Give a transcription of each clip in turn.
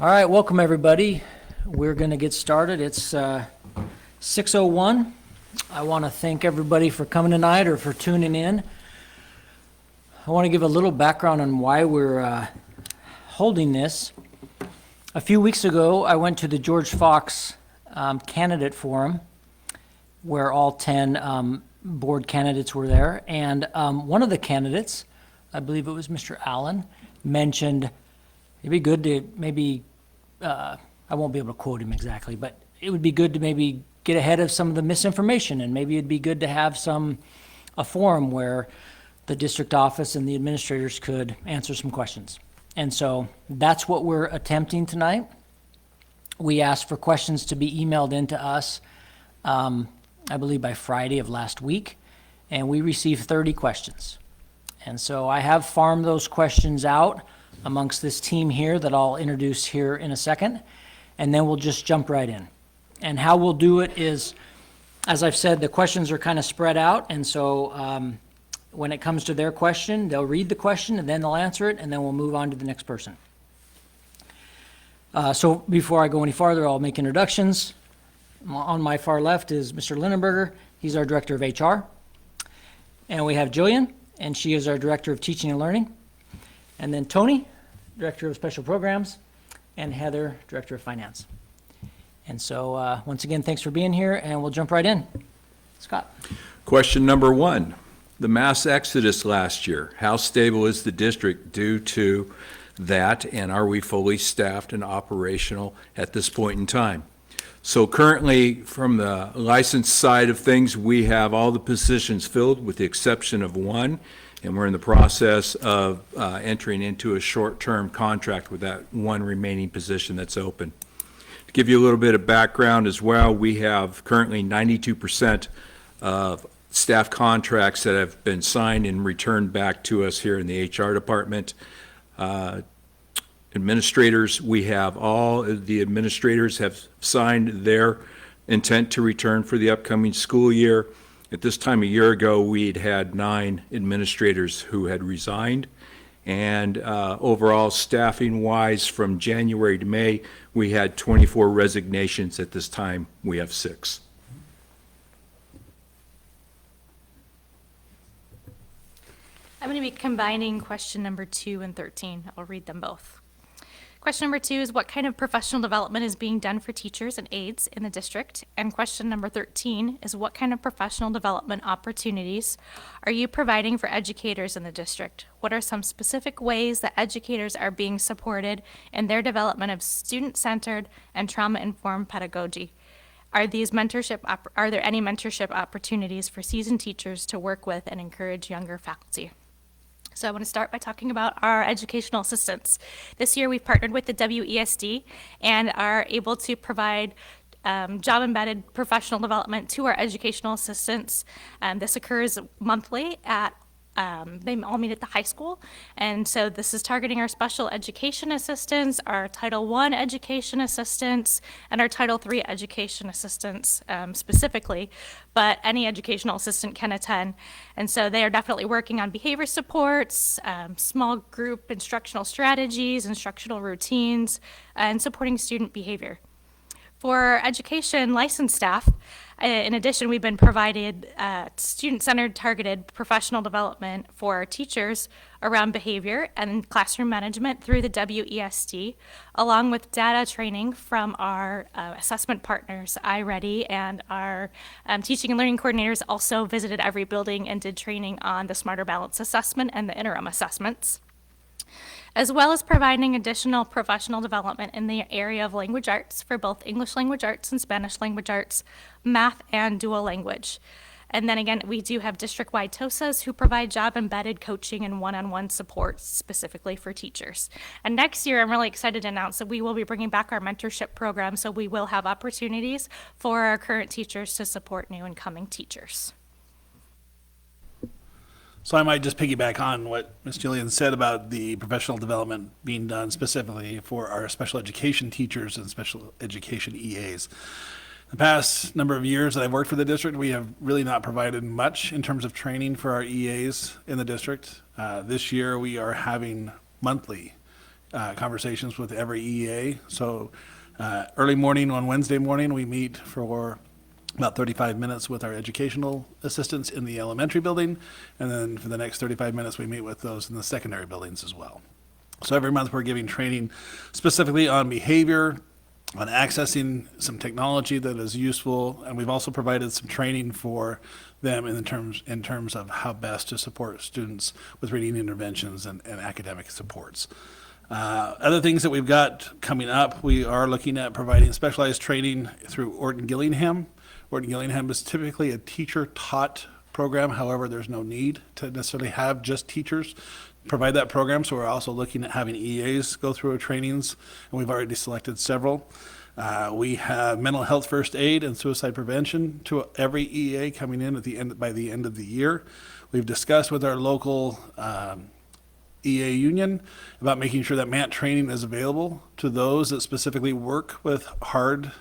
All right, welcome everybody. We're going to get started. It's 6:01. I want to thank everybody for coming tonight or for tuning in. I want to give a little background on why we're holding this. A few weeks ago, I went to the George Fox candidate forum where all 10 board candidates were there. And one of the candidates, I believe it was Mr. Allen, mentioned it'd be good to maybe I won't be able to quote him exactly, but it would be good to maybe get ahead of some of the misinformation, and maybe it'd be good to have a forum where the district office and the administrators could answer some questions. And so that's what we're attempting tonight. We asked for questions to be emailed into us, I believe by Friday of last week, and we received 30 questions. And so I have farmed those questions out amongst this team here that I'll introduce here in a second, and then we'll just jump right in. And how we'll do it is, as I've said, the questions are kind of spread out, and so when it comes to their question, they'll read the question and then they'll answer it, and then we'll move on to the next person. So before I go any farther, I'll make introductions. On my far left is Mr. Lindenberger. He's our Director of HR. And we have Jillian, and she is our Director of Teaching and Learning. And then Tony, Director of Special Programs, and Heather, Director of Finance. And so once again, thanks for being here, and we'll jump right in. Scott. Question number 1, the mass exodus last year. How stable is the district due to that, and are we fully staffed and operational at this point in time? So currently, from the license side of things, we have all the positions filled with the exception of one, and we're in the process of entering into a short-term contract with that one remaining position that's open. To give you a little bit of background as well, we have currently 92% of staff contracts that have been signed and returned back to us here in the HR department. Administrators, we have all of the administrators have signed their intent to return for the upcoming school year. At this time a year ago, we'd had 9 administrators who had resigned. And overall, staffing-wise, from January to May, we had 24 resignations. At this time, we have 6. I'm going to be combining question number 2 and 13. I'll read them both. Question number 2 is what kind of professional development is being done for teachers and aides in the district? And question number 13 is what kind of professional development opportunities are you providing for educators in the district? What are some specific ways that educators are being supported in their development of student-centered and trauma-informed pedagogy? Are there any mentorship opportunities for seasoned teachers to work with and encourage younger faculty? So I want to start by talking about our educational assistants. This year we've partnered with the WESD and are able to provide job-embedded professional development to our educational assistants. This occurs monthly at they all meet at the high school, and so this is targeting our special education assistants, our Title I education assistants, and our Title III education assistants specifically, but any educational assistant can attend. And so they are definitely working on behavior supports, small group instructional strategies, instructional routines, and supporting student behavior. For education licensed staff, in addition, we've been provided student-centered targeted professional development for teachers around behavior and classroom management through the WESD, along with data training from our assessment partners, iReady, and our teaching and learning coordinators also visited every building and did training on the Smarter Balance assessment and the interim assessments, as well as providing additional professional development in the area of language arts for both English language arts and Spanish language arts, math, and dual language. And then again, we do have district-wide TOSAs who provide job-embedded coaching and one-on-one support specifically for teachers. And next year, I'm really excited to announce that we will be bringing back our mentorship program, so we will have opportunities for our current teachers to support new and coming teachers. So I might just piggyback on what Ms. Jillian said about the professional development being done specifically for our special education teachers and special education EAs. The past number of years that I've worked for the district, we have really not provided much in terms of training for our EAs in the district. This year we are having monthly conversations with every EA. So early morning on Wednesday morning, we meet for about 35 minutes with our educational assistants in the elementary building. And then for the next 35 minutes, we meet with those in the secondary buildings as well. So every month we're giving training specifically on behavior, on accessing some technology that is useful, and we've also provided some training for them in terms of how best to support students with reading interventions and academic supports. Other things that we've got coming up, we are looking at providing specialized training through Orton Gillingham. Orton Gillingham is typically a teacher-taught program. However, there's no need to necessarily have just teachers provide that program. So we're also looking at having EAs go through our trainings, and we've already selected several. We have mental health first aid and suicide prevention to every EA coming in by the end of the year. We've discussed with our local EA union about making sure that MANT training is available to those that specifically work with hard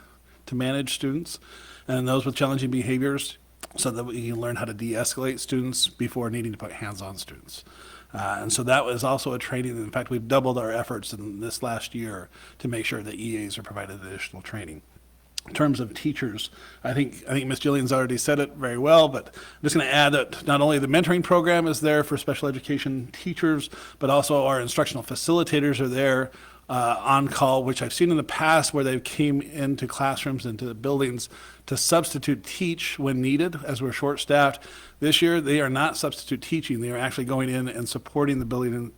to manage students and those with challenging behaviors, so that we can learn how to de-escalate students before needing to put hands on students. And so that was also a training. In fact, we've doubled our efforts in this last year to make sure that EAs are provided additional training. In terms of teachers, I think Ms. Jillian's already said it very well, but I'm just going to add that not only the mentoring program is there for special education teachers, but also our instructional facilitators are there on call, which I've seen in the past where they came into classrooms, into the buildings to substitute teach when needed as we're short-staffed. This year, they are not substitute teaching. They are actually going in and supporting the building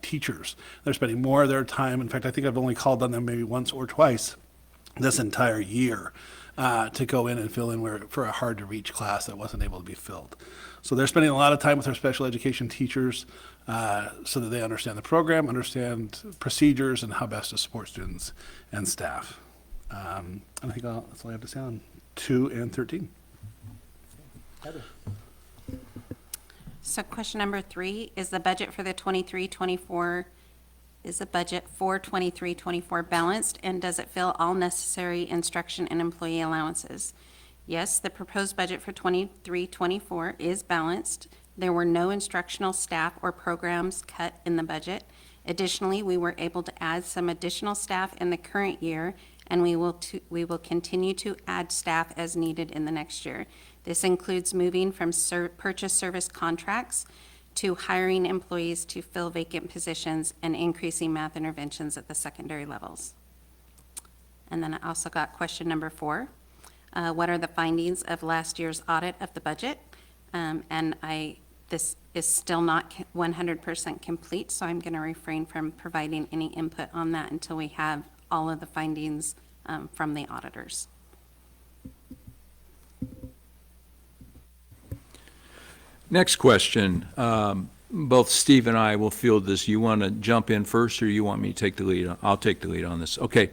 teachers. They're spending more of their time. In fact, I think I've only called on them maybe once or twice this entire year to go in and fill in for a hard-to-reach class that wasn't able to be filled. So they're spending a lot of time with our special education teachers so that they understand the program, understand procedures, and how best to support students and staff. And I think that's all I have to say on 2 and 13. So question number 3, is the budget for the 23-24 balanced, and does it fill all necessary instruction and employee allowances? Yes, the proposed budget for 23-24 is balanced. There were no instructional staff or programs cut in the budget. Additionally, we were able to add some additional staff in the current year, and we will continue to add staff as needed in the next year. This includes moving from purchase service contracts to hiring employees to fill vacant positions and increasing math interventions at the secondary levels. And then I also got question number 4. What are the findings of last year's audit of the budget? This is still not 100% complete, so I'm going to refrain from providing any input on that until we have all of the findings from the auditors. Next question. Both Steve and I will field this. You want to jump in first, or you want me to take the lead? I'll take the lead on this. Okay.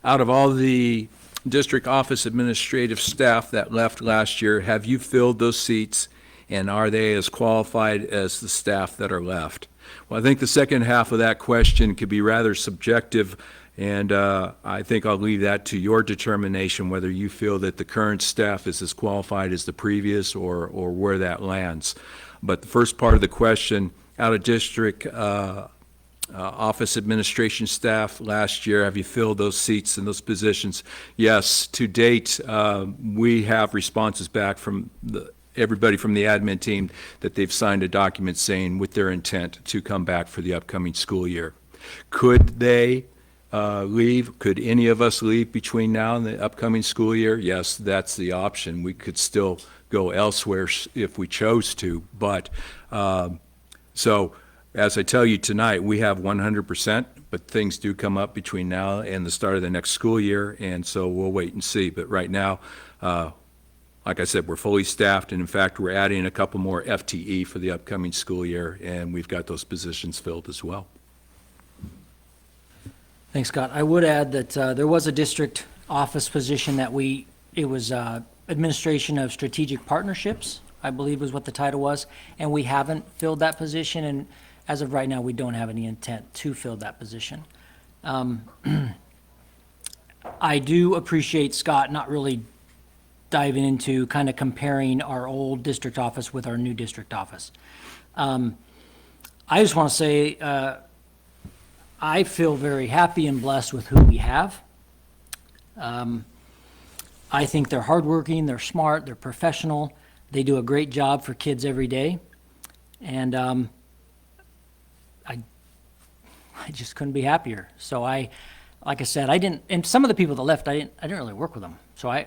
Out of all the district office administrative staff that left last year, have you filled those seats, and are they as qualified as the staff that are left? Well, I think the second half of that question could be rather subjective, and I think I'll leave that to your determination whether you feel that the current staff is as qualified as the previous or where that lands. But the first part of the question, out of district office administration staff last year, have you filled those seats and those positions? Yes, to date, we have responses back from everybody from the admin team that they've signed a document saying with their intent to come back for the upcoming school year. Could they leave? Could any of us leave between now and the upcoming school year? Yes, that's the option. We could still go elsewhere if we chose to, but so as I tell you tonight, we have 100%, but things do come up between now and the start of the next school year, and so we'll wait and see. But right now, like I said, we're fully staffed, and in fact, we're adding a couple more FTE for the upcoming school year, and we've got those positions filled as well. Thanks, Scott. I would add that there was a district office position that it was Administration of Strategic Partnerships, I believe was what the title was, and we haven't filled that position, and as of right now, we don't have any intent to fill that position. I do appreciate Scott not really diving into kind of comparing our old district office with our new district office. I just want to say, I feel very happy and blessed with who we have. I think they're hardworking, they're smart, they're professional, they do a great job for kids every day. And I just couldn't be happier. So like I said, and some of the people that left, I didn't really work with them. So I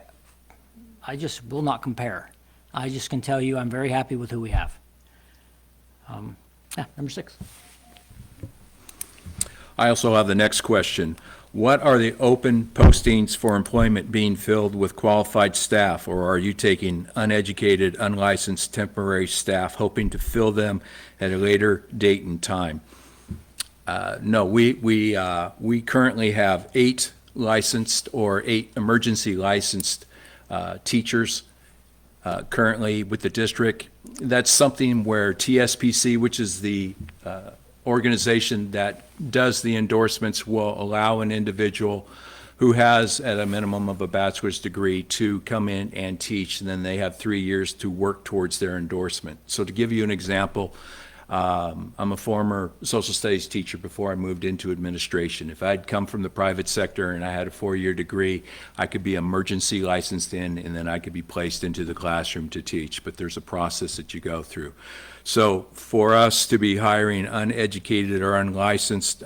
just will not compare. I just can tell you I'm very happy with who we have. Number 6. I also have the next question. What are the open postings for employment being filled with qualified staff, or are you taking uneducated, unlicensed temporary staff, hoping to fill them at a later date and time? No, we currently have 8 licensed or 8 emergency licensed teachers currently with the district. That's something where TSPC, which is the organization that does the endorsements, will allow an individual who has at a minimum of a bachelor's degree to come in and teach, and then they have 3 years to work towards their endorsement. So to give you an example, I'm a former social studies teacher before I moved into administration. If I'd come from the private sector and I had a 4-year degree, I could be emergency licensed in, and then I could be placed into the classroom to teach. But there's a process that you go through. So for us to be hiring uneducated or unlicensed,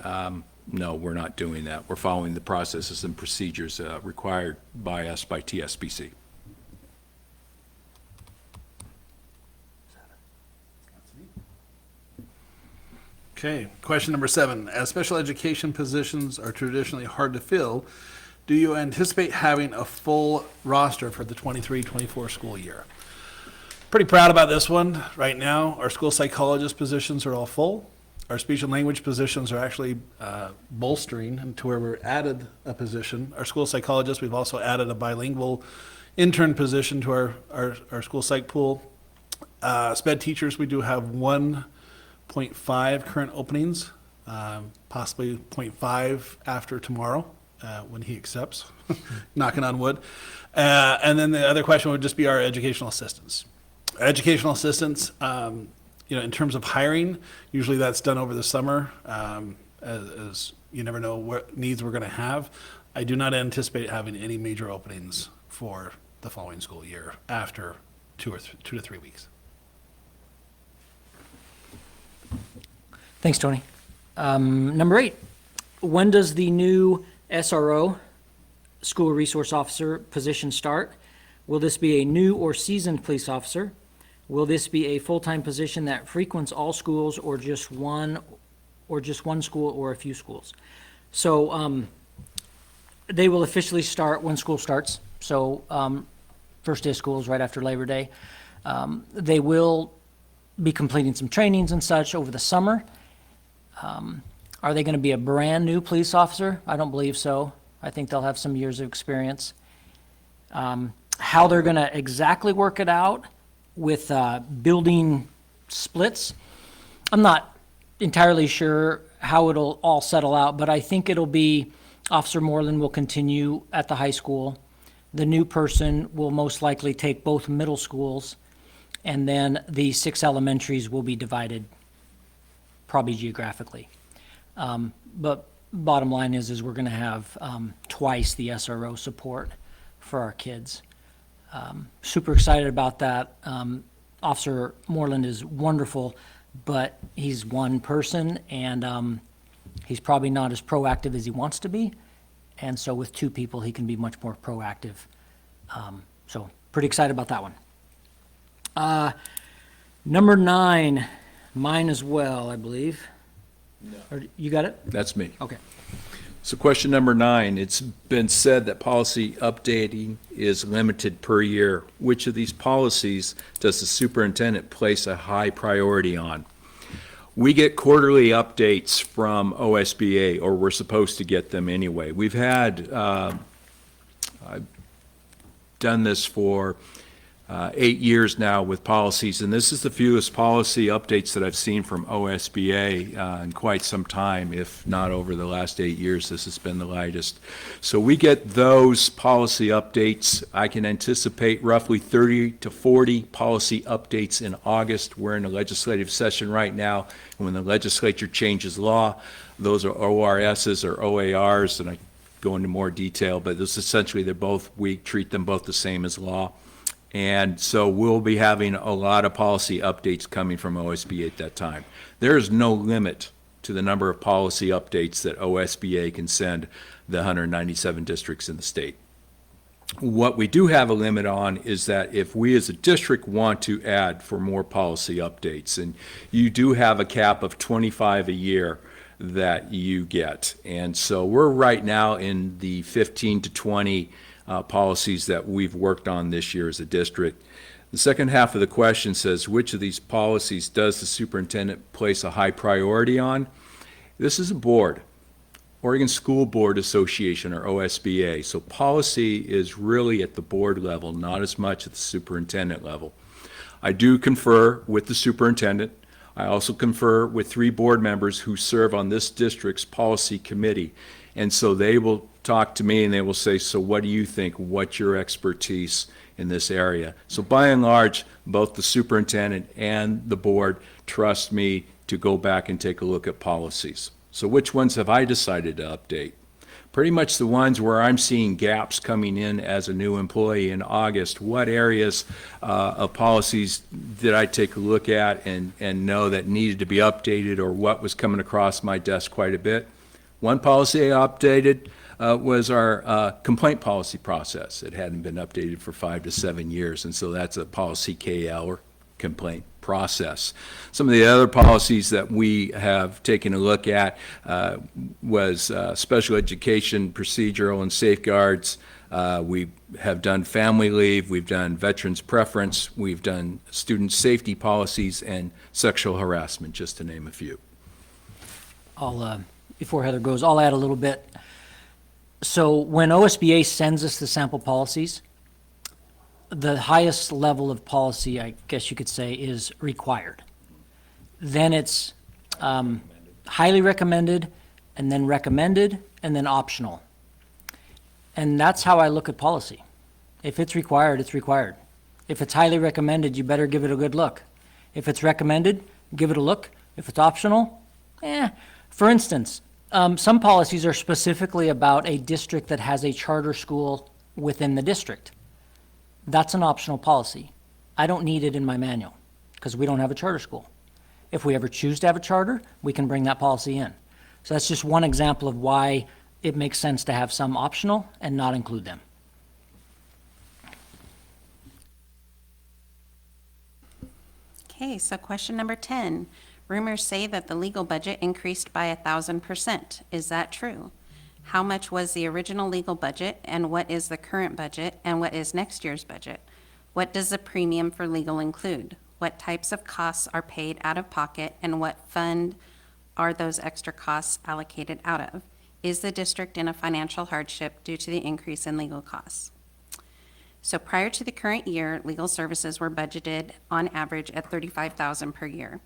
no, we're not doing that. We're following the processes and procedures required by us by TSPC. Okay, question number 7. As special education positions are traditionally hard to fill, do you anticipate having a full roster for the 23-24 school year? Pretty proud about this one. Right now, our school psychologist positions are all full. Our speech and language positions are actually bolstering to where we're added a position. Our school psychologist, we've also added a bilingual intern position to our school psych pool. SPED teachers, we do have 1.5 current openings, possibly 0.5 after tomorrow when he accepts, knocking on wood. And then the other question would just be our educational assistants. Educational assistants, in terms of hiring, usually that's done over the summer, as you never know what needs we're going to have. I do not anticipate having any major openings for the following school year after 2 to 3 weeks. Thanks, Tony. Number 8, when does the new SRO, School Resource Officer, position start? Will this be a new or seasoned police officer? Will this be a full-time position that frequents all schools, or just one school or a few schools? So they will officially start when school starts. So first day of school is right after Labor Day. They will be completing some trainings and such over the summer. Are they going to be a brand new police officer? I don't believe so. I think they'll have some years of experience. How they're going to exactly work it out with building splits, I'm not entirely sure how it'll all settle out, but I think it'll be Officer Moreland will continue at the high school. The new person will most likely take both middle schools, and then the 6 elementaries will be divided probably geographically. But bottom line is we're going to have twice the SRO support for our kids. Super excited about that. Officer Moreland is wonderful, but he's one person, and he's probably not as proactive as he wants to be. And so with 2 people, he can be much more proactive. So pretty excited about that one. Number 9, mine as well, I believe. No. Or you got it? That's me. Okay. So question number 9, it's been said that policy updating is limited per year. Which of these policies does the superintendent place a high priority on? We get quarterly updates from OSBA, or we're supposed to get them anyway. We've had, I've done this for 8 years now with policies, and this is the fewest policy updates that I've seen from OSBA in quite some time. If not over the last 8 years, this has been the lightest. So we get those policy updates. I can anticipate roughly 30 to 40 policy updates in August. We're in a legislative session right now, and when the legislature changes law, those are ORSs or OARs, and I go into more detail, but this essentially, we treat them both the same as law. And so we'll be having a lot of policy updates coming from OSBA at that time. There is no limit to the number of policy updates that OSBA can send the 197 districts in the state. What we do have a limit on is that if we as a district want to add for more policy updates, and you do have a cap of 25 a year that you get. And so we're right now in the 15 to 20 policies that we've worked on this year as a district. The second half of the question says, which of these policies does the superintendent place a high priority on? This is a board, Oregon School Board Association, or OSBA. So policy is really at the board level, not as much at the superintendent level. I do confer with the superintendent. I also confer with 3 board members who serve on this district's policy committee. And so they will talk to me and they will say, so what do you think? What's your expertise in this area? So by and large, both the superintendent and the board trust me to go back and take a look at policies. So which ones have I decided to update? Pretty much the ones where I'm seeing gaps coming in as a new employee in August. What areas of policies did I take a look at and know that needed to be updated, or what was coming across my desk quite a bit? One policy I updated was our complaint policy process. It hadn't been updated for 5 to 7 years, and so that's a policy KL, or complaint process. Some of the other policies that we have taken a look at was special education procedural and safeguards. We have done family leave, we've done veterans preference, we've done student safety policies, and sexual harassment, just to name a few. Before Heather goes, I'll add a little bit. So when OSBA sends us the sample policies, the highest level of policy, I guess you could say, is required. Then it's highly recommended, and then optional. And that's how I look at policy. If it's required, it's required. If it's highly recommended, you better give it a good look. If it's recommended, give it a look. If it's optional, For instance, some policies are specifically about a district that has a charter school within the district. That's an optional policy. I don't need it in my manual because we don't have a charter school. If we ever choose to have a charter, we can bring that policy in. So that's just one example of why it makes sense to have some optional and not include them. Okay, so question number 10. Rumors say that the legal budget increased by 1,000%. Is that true? How much was the original legal budget, and what is the current budget, and what is next year's budget? What does the premium for legal include? What types of costs are paid out of pocket, and what fund are those extra costs allocated out of? Is the district in a financial hardship due to the increase in legal costs? So prior to the current year, legal services were budgeted on average at $35,000 per year.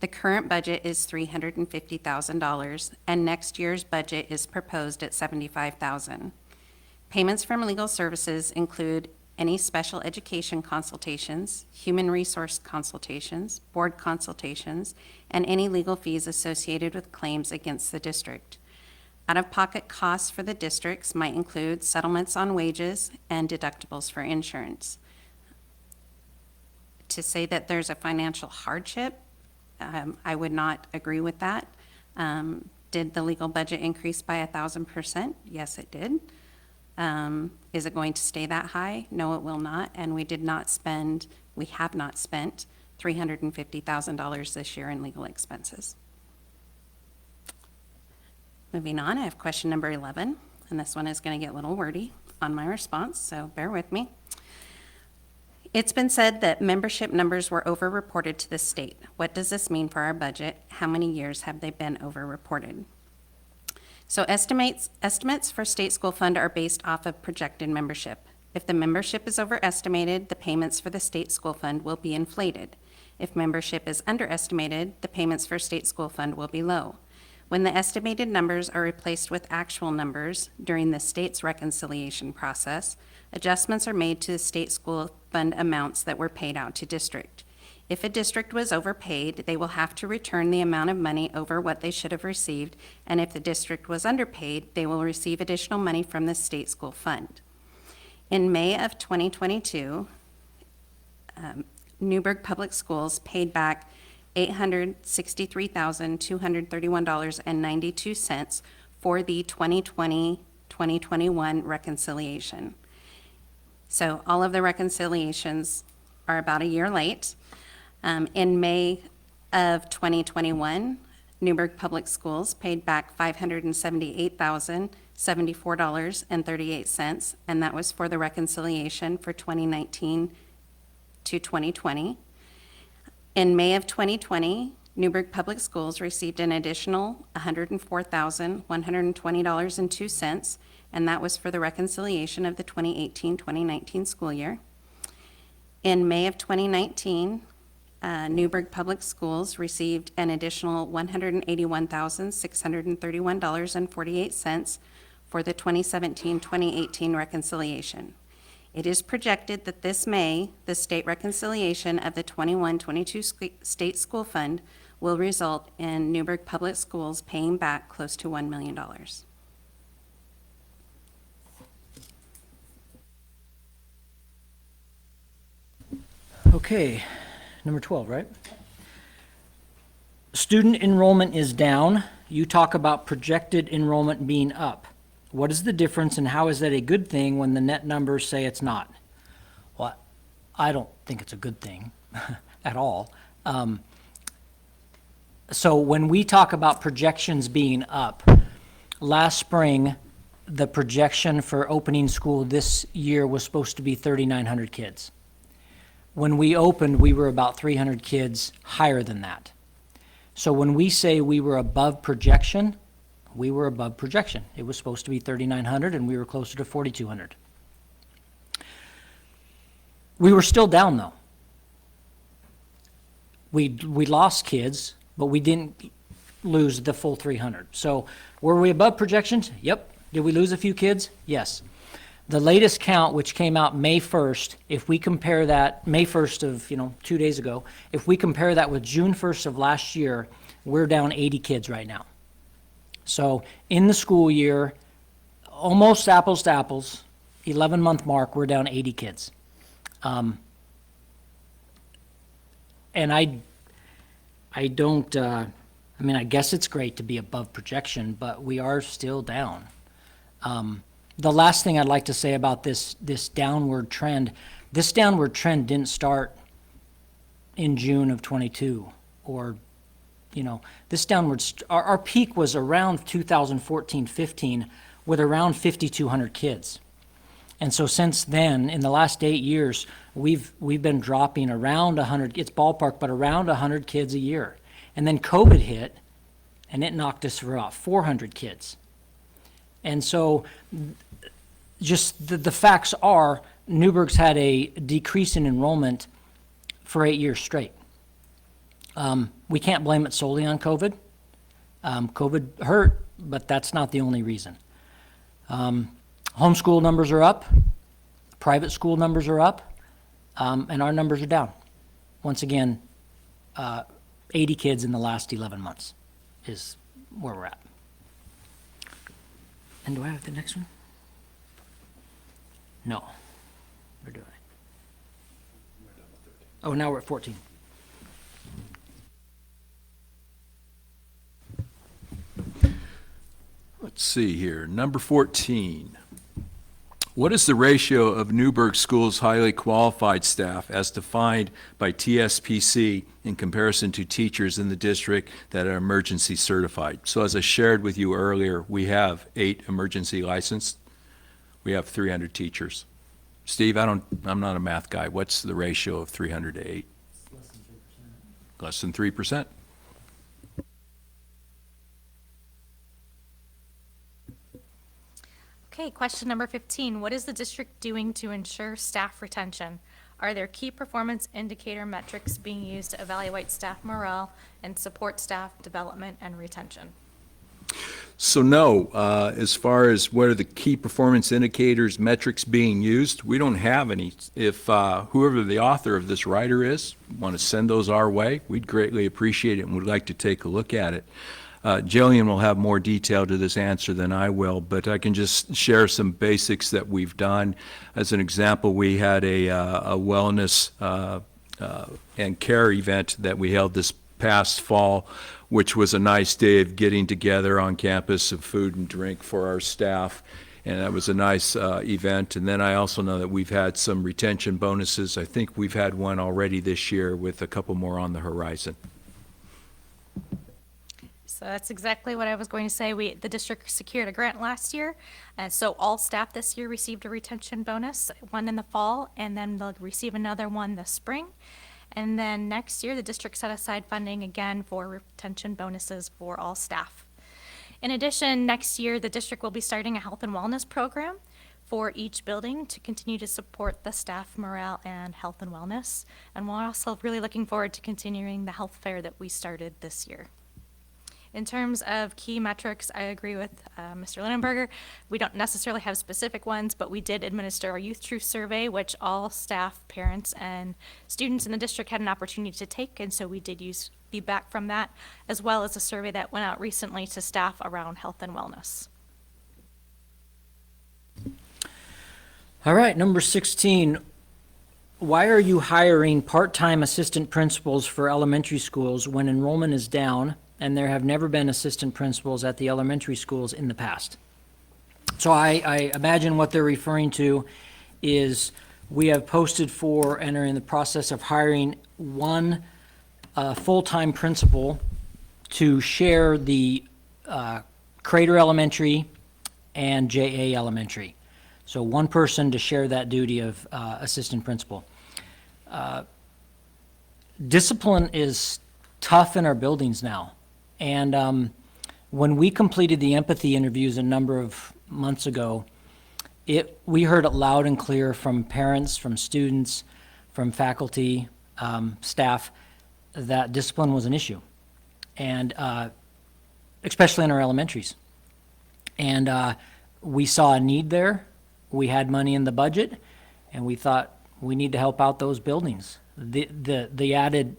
The current budget is $350,000, and next year's budget is proposed at $75,000. Payments from legal services include any special education consultations, human resource consultations, board consultations, and any legal fees associated with claims against the district. Out-of-pocket costs for the districts might include settlements on wages and deductibles for insurance. To say that there's a financial hardship, I would not agree with that. Did the legal budget increase by 1,000%? Yes, it did. Is it going to stay that high? No, it will not. And we have not spent $350,000 this year in legal expenses. Moving on, I have question number 11, and this one is going to get a little wordy on my response, so bear with me. It's been said that membership numbers were overreported to the state. What does this mean for our budget? How many years have they been overreported? So estimates for state school fund are based off of projected membership. If the membership is overestimated, the payments for the state school fund will be inflated. If membership is underestimated, the payments for state school fund will be low. When the estimated numbers are replaced with actual numbers during the state's reconciliation process, adjustments are made to the state school fund amounts that were paid out to district. If a district was overpaid, they will have to return the amount of money over what they should have received, and if the district was underpaid, they will receive additional money from the state school fund. In May of 2022, Newberg Public Schools paid back $863,231.92 for the 2020-2021 reconciliation. So all of the reconciliations are about a year late. In May of 2021, Newberg Public Schools paid back $578,074.38, and that was for the reconciliation for 2019 to 2020. In May of 2020, Newberg Public Schools received an additional $104,120.02, and that was for the reconciliation of the 2018-2019 school year. In May of 2019, Newberg Public Schools received an additional $181,631.48 for the 2017-2018 reconciliation. It is projected that this May, the state reconciliation of the 21-22 state school fund will result in Newberg Public Schools paying back close to $1 million. Okay, number 12, right? Student enrollment is down. You talk about projected enrollment being up. What is the difference and how is that a good thing when the net numbers say it's not? Well, I don't think it's a good thing at all. So when we talk about projections being up, last spring, the projection for opening school this year was supposed to be 3,900 kids. When we opened, we were about 300 kids higher than that. So when we say we were above projection, we were above projection. It was supposed to be 3,900 and we were closer to 4,200. We were still down though. We lost kids, but we didn't lose the full 300. So were we above projections? Yep. Did we lose a few kids? Yes. The latest count, which came out May 1st, if we compare that, May 1st of, 2 days ago, if we compare that with June 1st of last year, we're down 80 kids right now. So in the school year, almost apples to apples, 11-month mark, we're down 80 kids. And I don't, I guess it's great to be above projection, but we are still down. The last thing I'd like to say about this downward trend didn't start in June of 22 or, this our peak was around 2014-15 with around 5,200 kids. And so since then, in the last 8 years, we've been dropping around 100, it's ballpark, but around 100 kids a year. And then COVID hit and it knocked us for 400 kids. And so just the facts are Newberg's had a decrease in enrollment for 8 years straight. We can't blame it solely on COVID. COVID hurt, but that's not the only reason. Homeschool numbers are up, private school numbers are up, and our numbers are down. Once again, 80 kids in the last 11 months is where we're at. And do I have the next one? No. Where do I? Oh, now we're at 14. Let's see here, number 14. What is the ratio of Newberg Schools' highly qualified staff as defined by TSPC in comparison to teachers in the district that are emergency certified? So as I shared with you earlier, we have 8 emergency licensed. We have 300 teachers. Steve, I'm not a math guy. What's the ratio of 300 to 8? Less than 3%. Okay, question number 15. What is the district doing to ensure staff retention? Are there key performance indicator metrics being used to evaluate staff morale and support staff development and retention? So no, as far as what are the key performance indicators, metrics being used, we don't have any. If whoever the author of this writer is, want to send those our way, we'd greatly appreciate it and would like to take a look at it. Jillian will have more detail to this answer than I will, but I can just share some basics that we've done. As an example, we had a wellness and care event that we held this past fall, which was a nice day of getting together on campus of food and drink for our staff. And that was a nice event. And then I also know that we've had some retention bonuses. I think we've had one already this year with a couple more on the horizon. So that's exactly what I was going to say. The district secured a grant last year, and so all staff this year received a retention bonus, one in the fall, and then they'll receive another one this spring. And then next year, the district set aside funding again for retention bonuses for all staff. In addition, next year, the district will be starting a health and wellness program for each building to continue to support the staff morale and health and wellness. And we're also really looking forward to continuing the health fair that we started this year. In terms of key metrics, I agree with Mr. Lindenberger. We don't necessarily have specific ones, but we did administer our Youth Truth Survey, which all staff, parents, and students in the district had an opportunity to take, and so we did use feedback from that, as well as a survey that went out recently to staff around health and wellness. All right, number 16. Why are you hiring part-time assistant principals for elementary schools when enrollment is down and there have never been assistant principals at the elementary schools in the past? So I imagine what they're referring to is we have posted for and are in the process of hiring one full-time principal to share the Crater Elementary and JA Elementary. So one person to share that duty of assistant principal. Discipline is tough in our buildings now. And when we completed the empathy interviews a number of months ago, we heard it loud and clear from parents, from students, from faculty, staff, that discipline was an issue, and especially in our elementaries. And we saw a need there. We had money in the budget, and we thought we need to help out those buildings. The added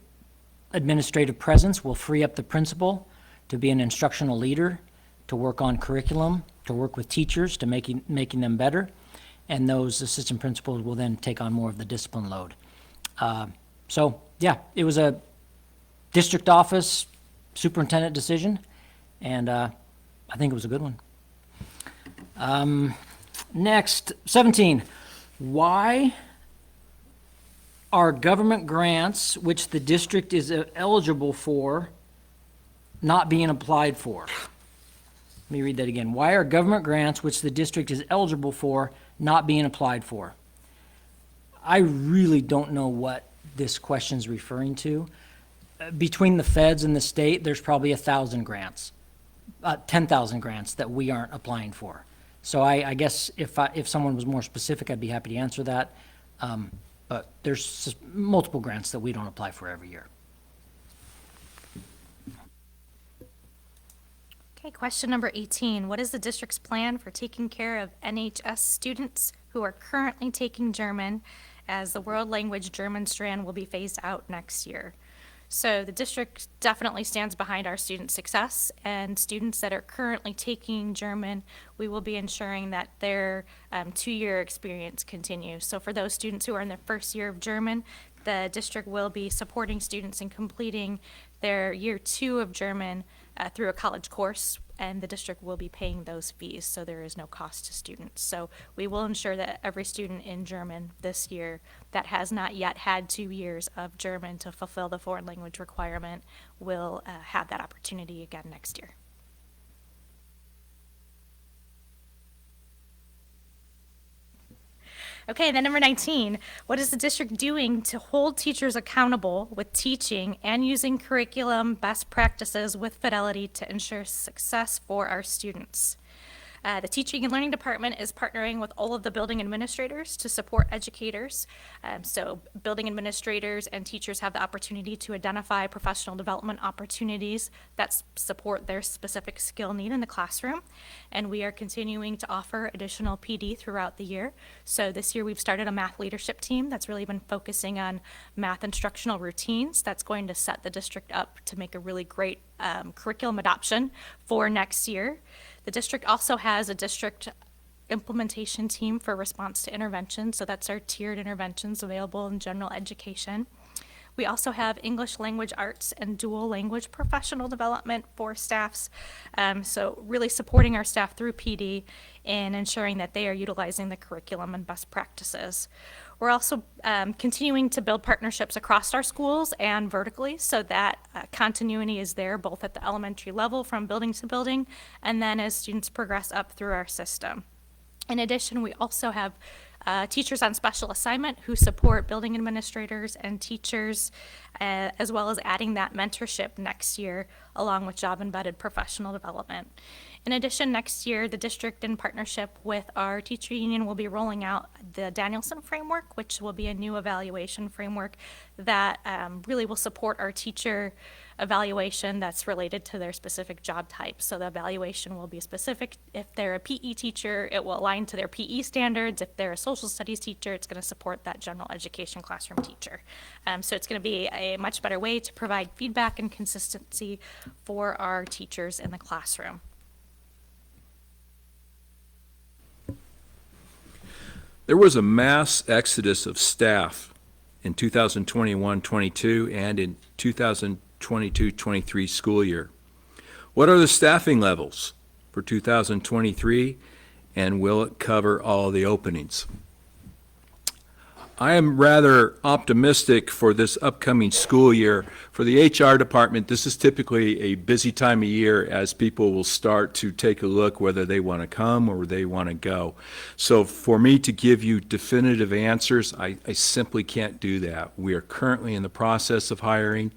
administrative presence will free up the principal to be an instructional leader, to work on curriculum, to work with teachers, to making them better, and those assistant principals will then take on more of the discipline load. So, yeah, it was a district office superintendent decision, and I think it was a good one. Next, 17. Why are government grants which the district is eligible for not being applied for? Let me read that again. Why are government grants which the district is eligible for not being applied for? I really don't know what this question is referring to. Between the feds and the state, there's probably 1,000 grants, 10,000 grants that we aren't applying for. So I guess if someone was more specific, I'd be happy to answer that. But there's multiple grants that we don't apply for every year. Okay, question number 18. What is the district's plan for taking care of NHS students who are currently taking German, as the world language German strand will be phased out next year? So the district definitely stands behind our student success, and students that are currently taking German, we will be ensuring that their 2-year experience continues. So for those students who are in their first year of German, the district will be supporting students in completing their year 2 of German through a college course, and the district will be paying those fees, so there is no cost to students. So we will ensure that every student in German this year that has not yet had 2 years of German to fulfill the foreign language requirement will have that opportunity again next year. Okay, then number 19, what is the district doing to hold teachers accountable with teaching and using curriculum best practices with fidelity to ensure success for our students? The Teaching and Learning Department is partnering with all of the building administrators to support educators. So building administrators and teachers have the opportunity to identify professional development opportunities that support their specific skill need in the classroom. And we are continuing to offer additional PD throughout the year. So this year we've started a math leadership team that's really been focusing on math instructional routines. That's going to set the district up to make a really great curriculum adoption for next year. The district also has a district implementation team for response to intervention. So that's our tiered interventions available in general education. We also have English language arts and dual language professional development for staffs. So really supporting our staff through PD and ensuring that they are utilizing the curriculum and best practices. We're also continuing to build partnerships across our schools and vertically so that continuity is there both at the elementary level from building to building and then as students progress up through our system. In addition, we also have teachers on special assignment who support building administrators and teachers, as well as adding that mentorship next year along with job-embedded professional development. In addition, next year, the district in partnership with our teacher union will be rolling out the Danielson framework, which will be a new evaluation framework that really will support our teacher evaluation that's related to their specific job type. So the evaluation will be specific. If they're a PE teacher, it will align to their PE standards. If they're a social studies teacher, it's going to support that general education classroom teacher. So it's going to be a much better way to provide feedback and consistency for our teachers in the classroom. There was a mass exodus of staff in 2021-22 and in 2022-23 school year. What are the staffing levels for 2023, and will it cover all the openings? I am rather optimistic for this upcoming school year. For the HR department, this is typically a busy time of year as people will start to take a look whether they want to come or they want to go. So for me to give you definitive answers, I simply can't do that. We are currently in the process of hiring.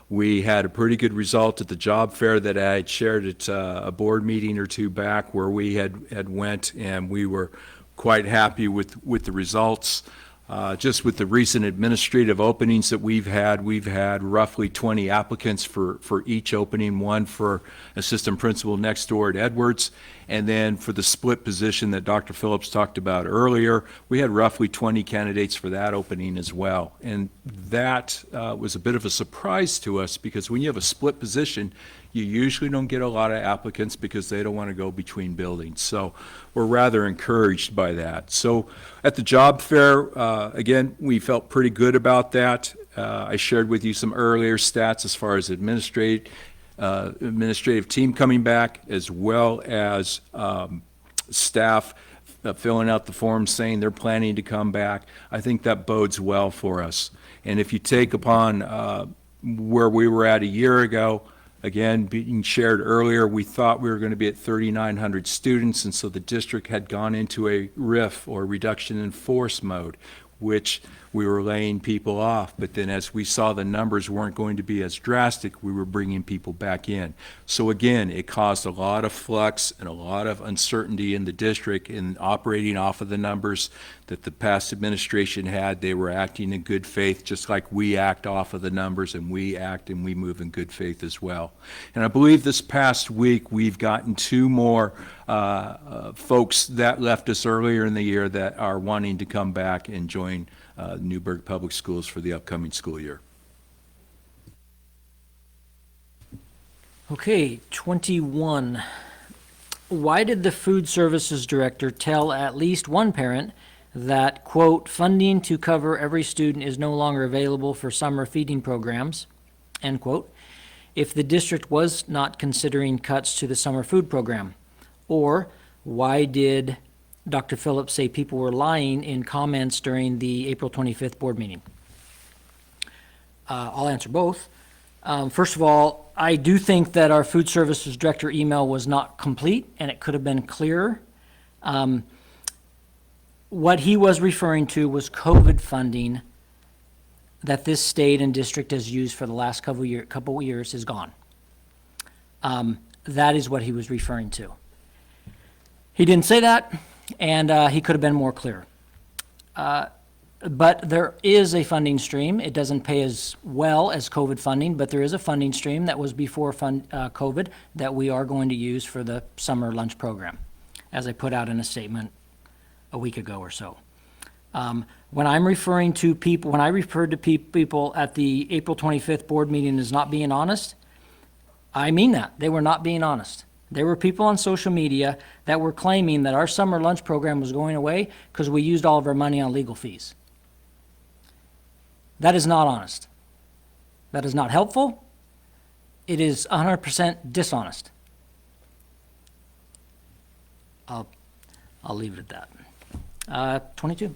We had a pretty good result at the job fair that I had shared at a board meeting or two back where we had went, and we were quite happy with the results. Just with the recent administrative openings that we've had roughly 20 applicants for each opening, one for assistant principal next door at Edwards, and then for the split position that Dr. Phillips talked about earlier, we had roughly 20 candidates for that opening as well. And that was a bit of a surprise to us because when you have a split position, you usually don't get a lot of applicants because they don't want to go between buildings. So we're rather encouraged by that. So at the job fair, again, we felt pretty good about that. I shared with you some earlier stats as far as administrative team coming back, as well as staff filling out the forms saying they're planning to come back. I think that bodes well for us. And if you take upon where we were at a year ago, again, being shared earlier, we thought we were going to be at 3,900 students, and so the district had gone into a RIF, or reduction in force mode, which we were laying people off. But then as we saw the numbers weren't going to be as drastic, we were bringing people back in. So again, it caused a lot of flux and a lot of uncertainty in the district in operating off of the numbers that the past administration had. They were acting in good faith, just like we act off of the numbers, and we act and we move in good faith as well. And I believe this past week we've gotten 2 more folks that left us earlier in the year that are wanting to come back and join Newberg Public Schools for the upcoming school year. Okay, 21. Why did the food services director tell at least one parent that, quote, funding to cover every student is no longer available for summer feeding programs, end quote, if the district was not considering cuts to the summer food program? Or why did Dr. Phillips say people were lying in comments during the April 25th board meeting? I'll answer both. First of all, I do think that our food services director email was not complete and it could have been clearer. What he was referring to was COVID funding that this state and district has used for the last couple years is gone. That is what he was referring to. He didn't say that, and he could have been more clear. But there is a funding stream. It doesn't pay as well as COVID funding, but there is a funding stream that was before COVID that we are going to use for the summer lunch program, as I put out in a statement a week ago or so. When I'm referring to people, when I referred to people at the April 25th board meeting as not being honest, I mean that. They were not being honest. There were people on social media that were claiming that our summer lunch program was going away because we used all of our money on legal fees. That is not honest. That is not helpful. It is 100% dishonest. I'll leave it at that. 22.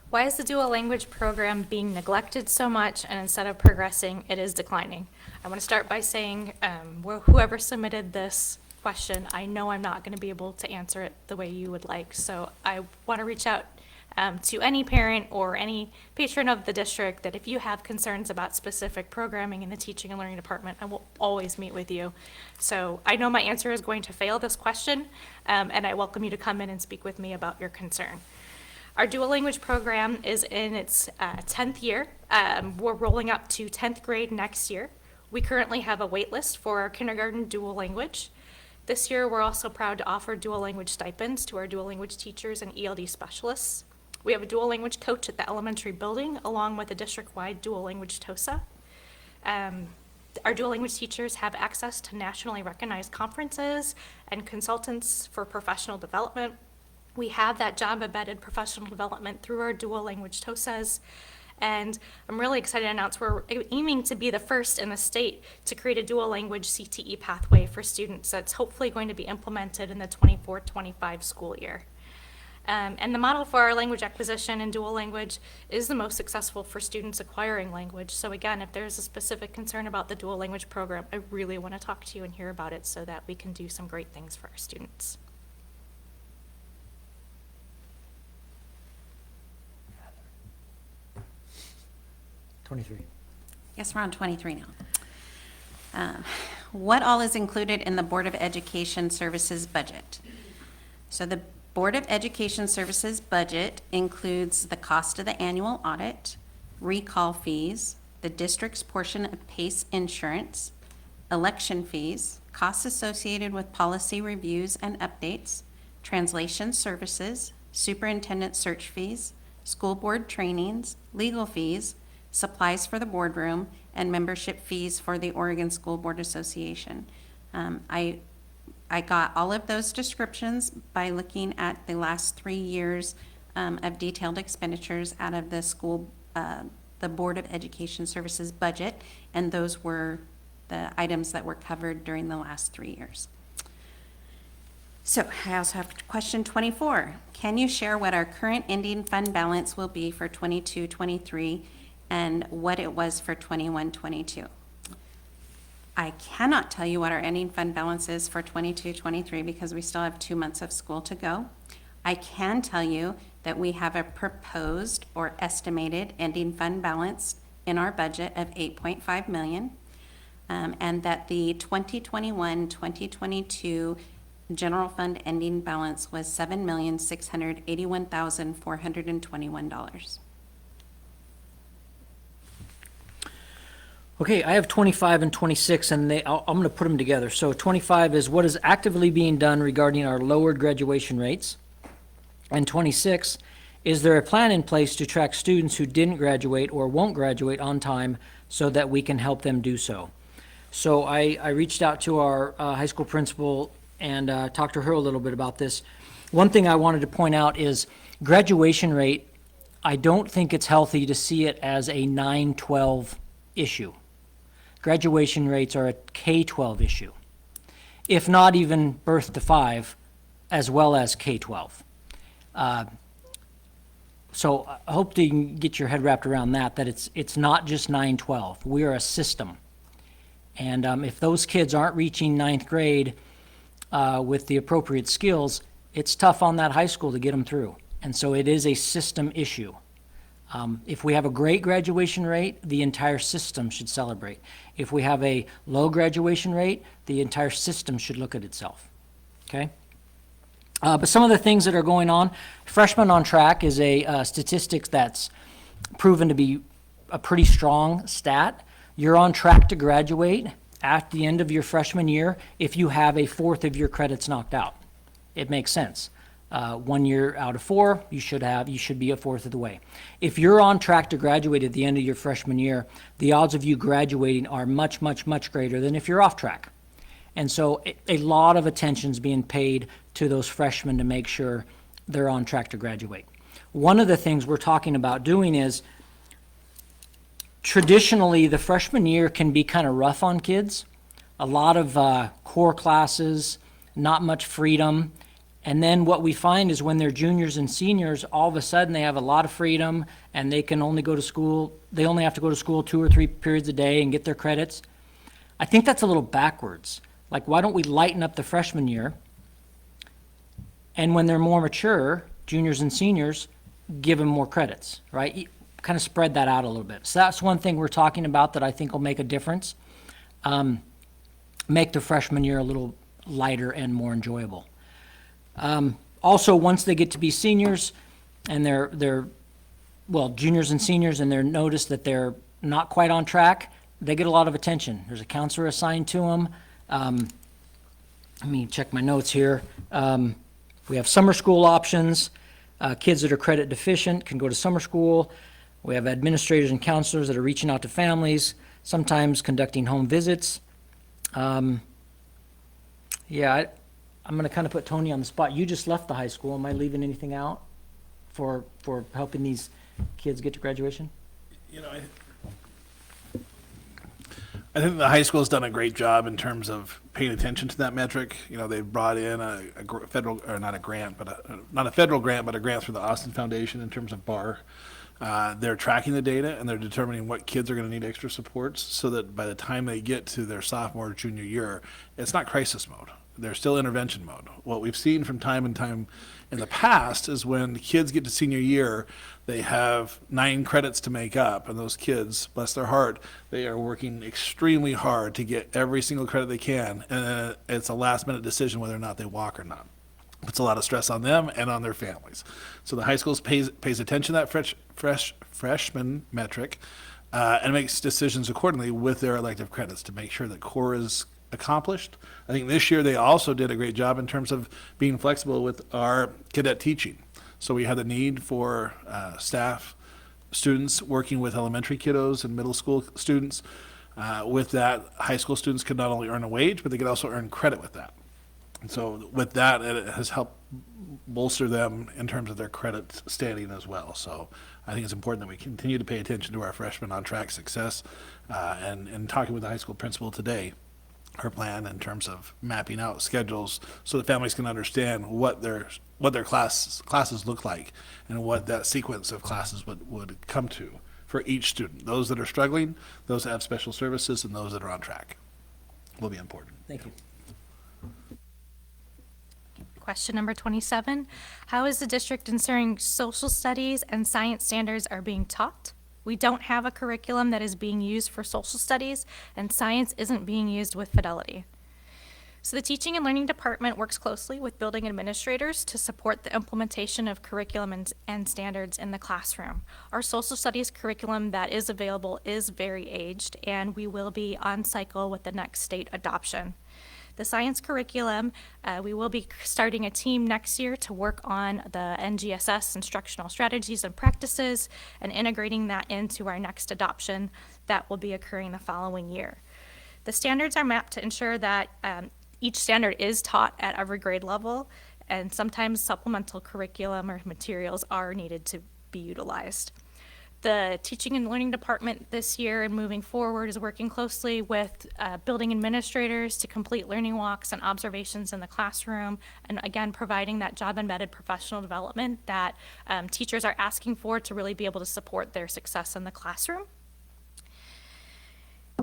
Why is the dual language program being neglected so much, and instead of progressing, it is declining? I want to start by saying, whoever submitted this question, I know I'm not going to be able to answer it the way you would like, so I want to reach out to any parent or any patron of the district that if you have concerns about specific programming in the teaching and learning department, I will always meet with you. So I know my answer is going to fail this question, and I welcome you to come in and speak with me about your concern. Our dual language program is in its 10th year. We're rolling up to 10th grade next year. We currently have a wait list for our kindergarten dual language. This year, we're also proud to offer dual language stipends to our dual language teachers and ELD specialists. We have a dual language coach at the elementary building, along with a district-wide dual language TOSA. Our dual language teachers have access to nationally recognized conferences and consultants for professional development. We have that job-embedded professional development through our dual language TOSAs. And I'm really excited to announce we're aiming to be the first in the state to create a dual language CTE pathway for students that's hopefully going to be implemented in the 24-25 school year. And the model for our language acquisition and dual language is the most successful for students acquiring language. So again, if there's a specific concern about the dual language program, I really want to talk to you and hear about it so that we can do some great things for our students. Yes, we're on 23 now. What all is included in the Board of Education Services budget? So the Board of Education Services budget includes the cost of the annual audit, recall fees, the district's portion of PACE insurance, election fees, costs associated with policy reviews and updates, translation services, superintendent search fees, school board trainings, legal fees, supplies for the boardroom, and membership fees for the Oregon School Board Association. I got all of those descriptions by looking at the last 3 years of detailed expenditures out of the Board of Education Services budget, and those were the items that were covered during the last 3 years. So I also have question 24. Can you share what our current ending fund balance will be for 22-23 and what it was for 21-22? I cannot tell you what our ending fund balance is for 22-23 because we still have 2 months of school to go. I can tell you that we have a proposed or estimated ending fund balance in our budget of $8.5 million, and that the 2021-2022 general fund ending balance was $7,681,421. Okay, I have 25 and 26, and I'm going to put them together. So 25 is what is actively being done regarding our lowered graduation rates. And 26, is there a plan in place to track students who didn't graduate or won't graduate on time so that we can help them do so? So I reached out to our high school principal and talked to her a little bit about this. One thing I wanted to point out is graduation rate, I don't think it's healthy to see it as a 9-12 issue. Graduation rates are a K-12 issue, if not even birth to 5, as well as K-12. So I hope that you can get your head wrapped around that it's not just 9-12. We are a system. And if those kids aren't reaching 9th grade with the appropriate skills, it's tough on that high school to get them through. And so it is a system issue. If we have a great graduation rate, the entire system should celebrate. If we have a low graduation rate, the entire system should look at itself, okay? But some of the things that are going on, freshman on track is a statistic that's proven to be a pretty strong stat. You're on track to graduate at the end of your freshman year if you have a fourth of your credits knocked out. It makes sense. 1 year out of 4, you should be a fourth of the way. If you're on track to graduate at the end of your freshman year, the odds of you graduating are much, much, much greater than if you're off track. And so a lot of attention's being paid to those freshmen to make sure they're on track to graduate. One of the things we're talking about doing is, traditionally, the freshman year can be kind of rough on kids. A lot of core classes, not much freedom. And then what we find is when they're juniors and seniors, all of a sudden they have a lot of freedom and they can only go to school, they only have to go to school 2 or 3 periods a day and get their credits. I think that's a little backwards. Like, why don't we lighten up the freshman year? And when they're more mature, juniors and seniors, give them more credits, right? Kind of spread that out a little bit. So that's one thing we're talking about that I think will make a difference. Make the freshman year a little lighter and more enjoyable. Also, once they get to be seniors and they're juniors and seniors, and they're noticed that they're not quite on track, they get a lot of attention. There's a counselor assigned to them. Let me check my notes here. We have summer school options. Kids that are credit deficient can go to summer school. We have administrators and counselors that are reaching out to families, sometimes conducting home visits. I'm going to kind of put Tony on the spot. You just left the high school. Am I leaving anything out for helping these kids get to graduation? You know, I think the high school has done a great job in terms of paying attention to that metric. You know, they've brought in a federal, or not a grant, but not a federal grant, but a grant through the Austin Foundation in terms of BAR. They're tracking the data and they're determining what kids are going to need extra supports so that by the time they get to their sophomore or junior year, it's not crisis mode. They're still intervention mode. What we've seen from time and time in the past is when kids get to senior year, they have 9 credits to make up, and those kids, bless their heart, they are working extremely hard to get every single credit they can, and then it's a last-minute decision whether or not they walk or not. Puts a lot of stress on them and on their families. So the high school pays attention to that freshman metric and makes decisions accordingly with their elective credits to make sure that core is accomplished. I think this year they also did a great job in terms of being flexible with our cadet teaching. So we had the need for staff, students working with elementary kiddos and middle school students. With that, high school students could not only earn a wage, but they could also earn credit with that. And so with that, it has helped bolster them in terms of their credit standing as well. So I think it's important that we continue to pay attention to our freshmen on track success. And talking with the high school principal today, her plan in terms of mapping out schedules so that families can understand what their classes look like and what that sequence of classes would come to for each student. Those that are struggling, those that have special services, and those that are on track will be important. Thank you. Question number 27, how is the district ensuring social studies and science standards are being taught? We don't have a curriculum that is being used for social studies, and science isn't being used with fidelity. So the Teaching and Learning Department works closely with building administrators to support the implementation of curriculum and standards in the classroom. Our social studies curriculum that is available is very aged, and we will be on cycle with the next state adoption. The science curriculum, we will be starting a team next year to work on the NGSS instructional strategies and practices and integrating that into our next adoption that will be occurring the following year. The standards are mapped to ensure that each standard is taught at every grade level, and sometimes supplemental curriculum or materials are needed to be utilized. The Teaching and Learning Department this year and moving forward is working closely with building administrators to complete learning walks and observations in the classroom, and again, providing that job-embedded professional development that teachers are asking for to really be able to support their success in the classroom.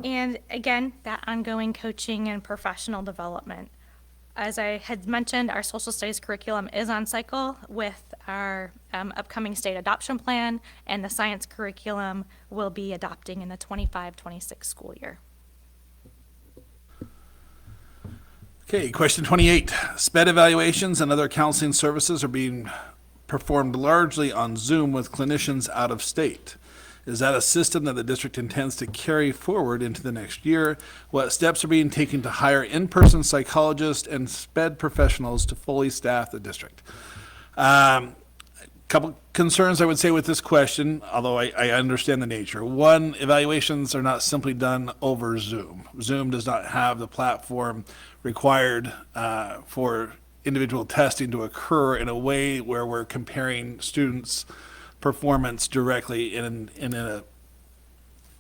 And again, that ongoing coaching and professional development. As I had mentioned, our social studies curriculum is on cycle with our upcoming state adoption plan, and the science curriculum will be adopting in the 25-26 school year. Okay, question 28. SPED evaluations and other counseling services are being performed largely on Zoom with clinicians out of state. Is that a system that the district intends to carry forward into the next year? What steps are being taken to hire in-person psychologists and SPED professionals to fully staff the district? Couple concerns I would say with this question, although I understand the nature. One, evaluations are not simply done over Zoom. Zoom does not have the platform required for individual testing to occur in a way where we're comparing students' performance directly in the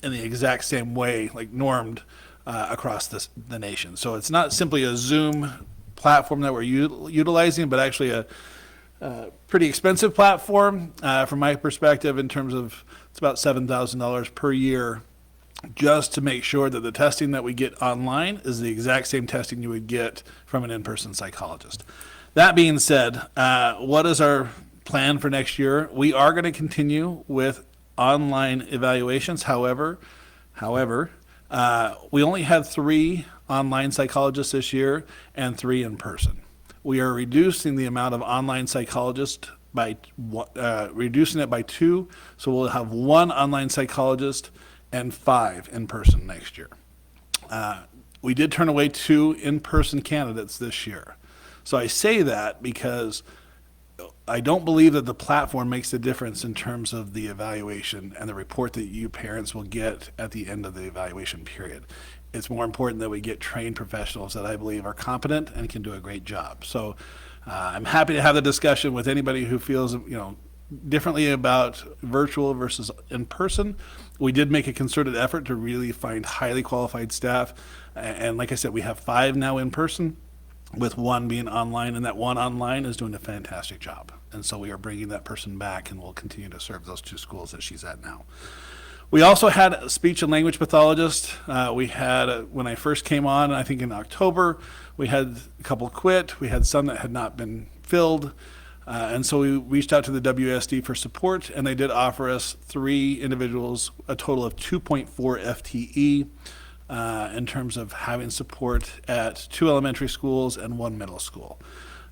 exact same way, like normed across the nation. So it's not simply a Zoom platform that we're utilizing, but actually a pretty expensive platform from my perspective in terms of it's about $7,000 per year just to make sure that the testing that we get online is the exact same testing you would get from an in-person psychologist. That being said, what is our plan for next year? We are going to continue with online evaluations. However, we only had 3 online psychologists this year and 3 in person. We are reducing the amount of online psychologists by reducing it by 2, so we'll have 1 online psychologist and 5 in person next year. We did turn away 2 in-person candidates this year. So I say that because I don't believe that the platform makes a difference in terms of the evaluation and the report that you parents will get at the end of the evaluation period. It's more important that we get trained professionals that I believe are competent and can do a great job. So I'm happy to have the discussion with anybody who feels, differently about virtual versus in person. We did make a concerted effort to really find highly qualified staff. And like I said, we have 5 now in person, with 1 being online, and that 1 online is doing a fantastic job. And so we are bringing that person back, and we'll continue to serve those 2 schools that she's at now. We also had a speech and language pathologist. We had, when I first came on, I think in October, we had a couple quit. We had some that had not been filled. And so we reached out to the WSD for support, and they did offer us 3 individuals, a total of 2.4 FTE. In terms of having support at 2 elementary schools and 1 middle school.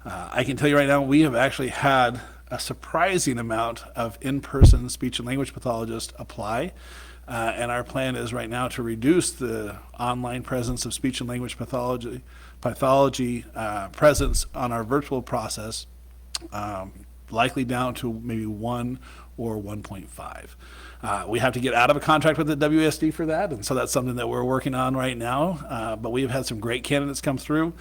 I can tell you right now, we have actually had a surprising amount of in-person speech and language pathologists apply. And our plan is right now to reduce the online presence of speech and language pathology presence on our virtual process, likely down to maybe 1 or 1.5. We have to get out of a contract with the WSD for that, and so that's something that we're working on right now. But we've had some great candidates come through.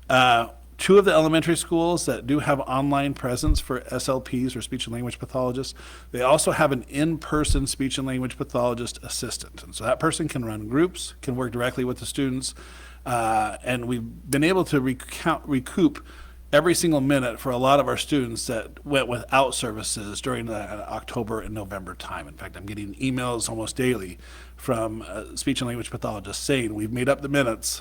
2 of the elementary schools that do have online presence for SLPs or speech and language pathologists, they also have an in-person speech and language pathologist assistant. And so that person can run groups, can work directly with the students, and we've been able to recoup every single minute for a lot of our students that went without services during the October and November time. In fact, I'm getting emails almost daily from speech and language pathologists saying, we've made up the minutes,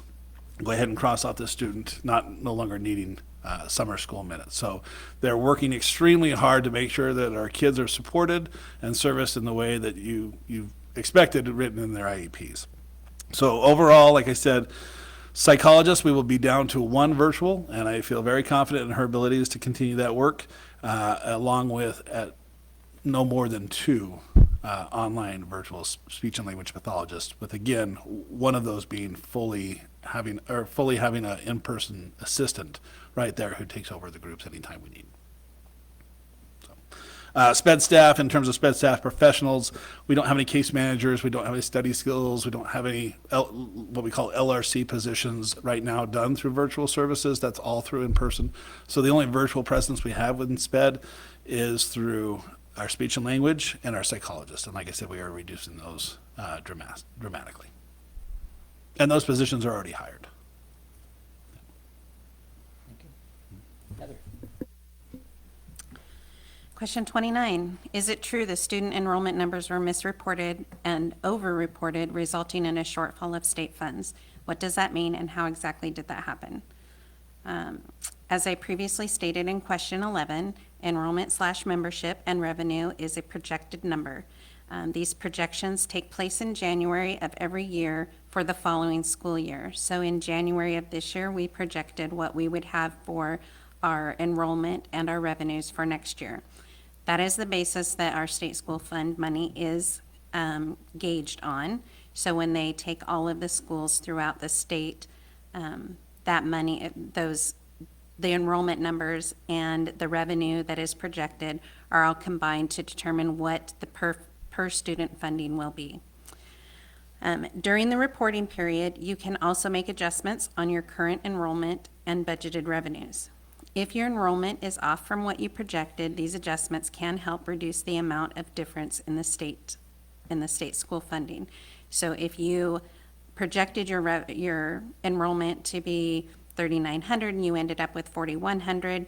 go ahead and cross off this student, no longer needing summer school minutes. So they're working extremely hard to make sure that our kids are supported and serviced in the way that you've expected written in their IEPs. So overall, like I said, psychologists, we will be down to 1 virtual, and I feel very confident in her abilities to continue that work, along with at no more than 2 online virtual speech and language pathologists, with again, one of those being fully having an in-person assistant right there who takes over the groups anytime we need. SPED staff, in terms of SPED staff professionals, we don't have any case managers, we don't have any study skills, we don't have any what we call LRC positions right now done through virtual services. That's all through in person. So the only virtual presence we have within SPED is through our speech and language and our psychologists. And like I said, we are reducing those dramatically. And those positions are already hired. Heather. Question 29, is it true the student enrollment numbers were misreported and overreported, resulting in a shortfall of state funds? What does that mean, and how exactly did that happen? As I previously stated in question 11, enrollment/membership and revenue is a projected number. These projections take place in January of every year for the following school year. So in January of this year, we projected what we would have for our enrollment and our revenues for next year. That is the basis that our state school fund money is gauged on. So when they take all of the schools throughout the state, that money, the enrollment numbers and the revenue that is projected are all combined to determine what the per student funding will be. During the reporting period, you can also make adjustments on your current enrollment and budgeted revenues. If your enrollment is off from what you projected, these adjustments can help reduce the amount of difference in the state school funding. So if you projected your enrollment to be 3,900 and you ended up with 4,100,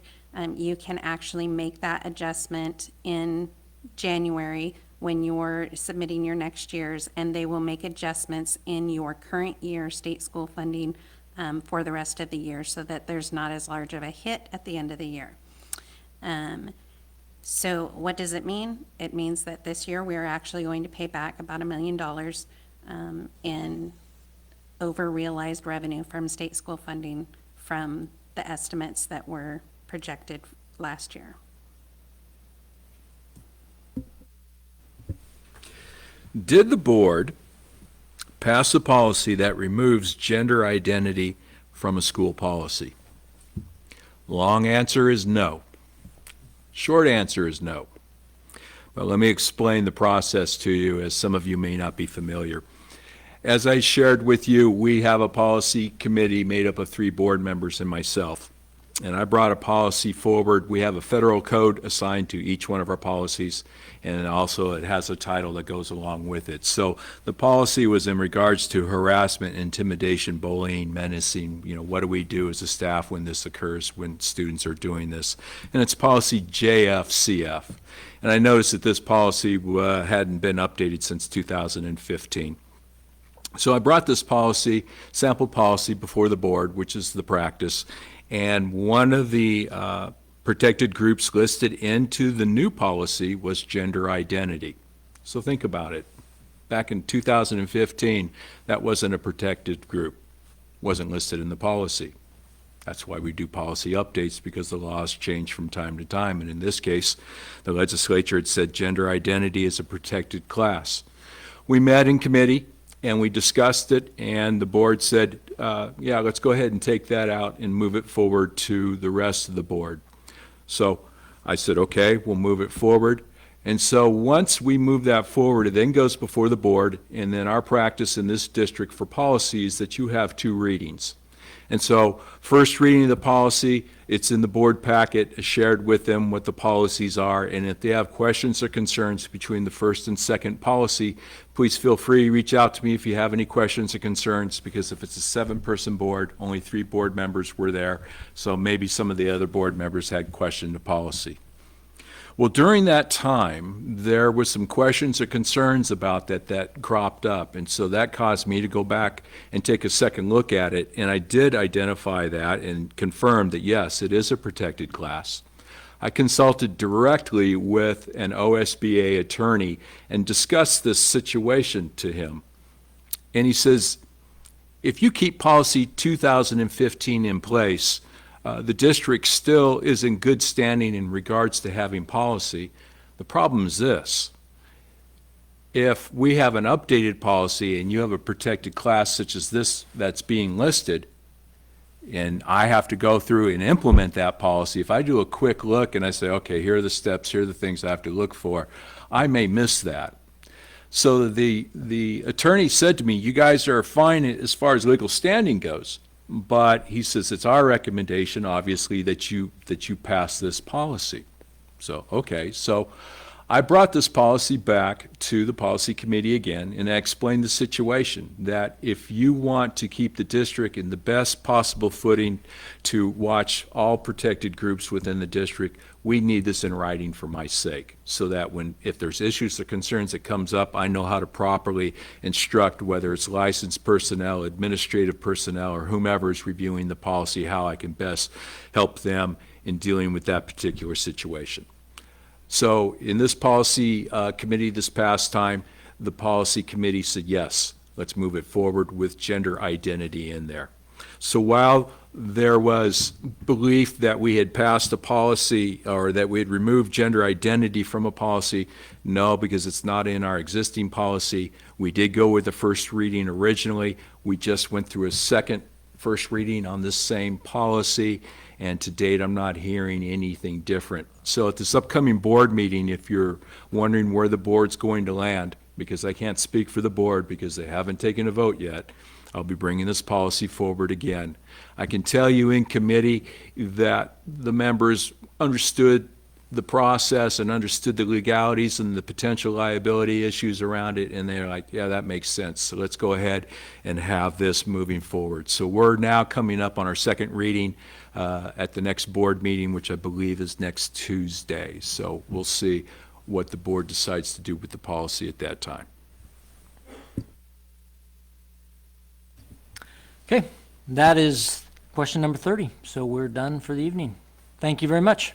you can actually make that adjustment in January when you're submitting your next year's, and they will make adjustments in your current year state school funding for the rest of the year so that there's not as large of a hit at the end of the year. So what does it mean? It means that this year we are actually going to pay back about $1 million in over-realized revenue from state school funding from the estimates that were projected last year. Did the board pass a policy that removes gender identity from a school policy? Long answer is no. Short answer is no. But let me explain the process to you, as some of you may not be familiar. As I shared with you, we have a policy committee made up of 3 board members and myself. And I brought a policy forward. We have a federal code assigned to each one of our policies, and also it has a title that goes along with it. So the policy was in regards to harassment, intimidation, bullying, menacing. What do we do as a staff when this occurs, when students are doing this? And it's policy JFCF. And I noticed that this policy hadn't been updated since 2015. So I brought this policy, sample policy, before the board, which is the practice. And one of the protected groups listed into the new policy was gender identity. So think about it. Back in 2015, that wasn't a protected group, wasn't listed in the policy. That's why we do policy updates, because the laws change from time to time. And in this case, the legislature had said gender identity is a protected class. We met in committee and we discussed it, and the board said, yeah, let's go ahead and take that out and move it forward to the rest of the board. So I said, okay, we'll move it forward. And so once we move that forward, it then goes before the board, and then our practice in this district for policy is that you have 2 readings. And so first reading of the policy, it's in the board packet, shared with them what the policies are, and if they have questions or concerns between the first and second policy, please feel free to reach out to me if you have any questions or concerns, because if it's a 7-person board, only 3 board members were there, so maybe some of the other board members had questioned the policy. Well, during that time, there was some questions or concerns about that cropped up, and so that caused me to go back and take a second look at it, and I did identify that and confirm that, yes, it is a protected class. I consulted directly with an OSBA attorney and discussed this situation to him, and he says, if you keep policy 2015 in place, the district still is in good standing in regards to having policy. The problem is this. If we have an updated policy and you have a protected class such as this that's being listed, and I have to go through and implement that policy, if I do a quick look and I say, okay, here are the steps, here are the things I have to look for, I may miss that. So the attorney said to me, you guys are fine as far as legal standing goes. But he says it's our recommendation, obviously, that you pass this policy. So, okay, so I brought this policy back to the policy committee again, and I explained the situation, that if you want to keep the district in the best possible footing to watch all protected groups within the district, we need this in writing for my sake, so that if there's issues or concerns that comes up, I know how to properly instruct, whether it's licensed personnel, administrative personnel, or whomever is reviewing the policy, how I can best help them in dealing with that particular situation. So in this policy committee this past time, the policy committee said, yes, let's move it forward with gender identity in there. So while there was belief that we had passed a policy, or that we had removed gender identity from a policy, no, because it's not in our existing policy. We did go with the first reading originally. We just went through a second first reading on this same policy, and to date, I'm not hearing anything different. So at this upcoming board meeting, if you're wondering where the board's going to land, because I can't speak for the board because they haven't taken a vote yet, I'll be bringing this policy forward again. I can tell you in committee that the members understood the process and understood the legalities and the potential liability issues around it, and they're like, yeah, that makes sense. So let's go ahead and have this moving forward. So we're now coming up on our second reading at the next board meeting, which I believe is next Tuesday. So we'll see what the board decides to do with the policy at that time. Okay, that is question number 30. So we're done for the evening. Thank you very much.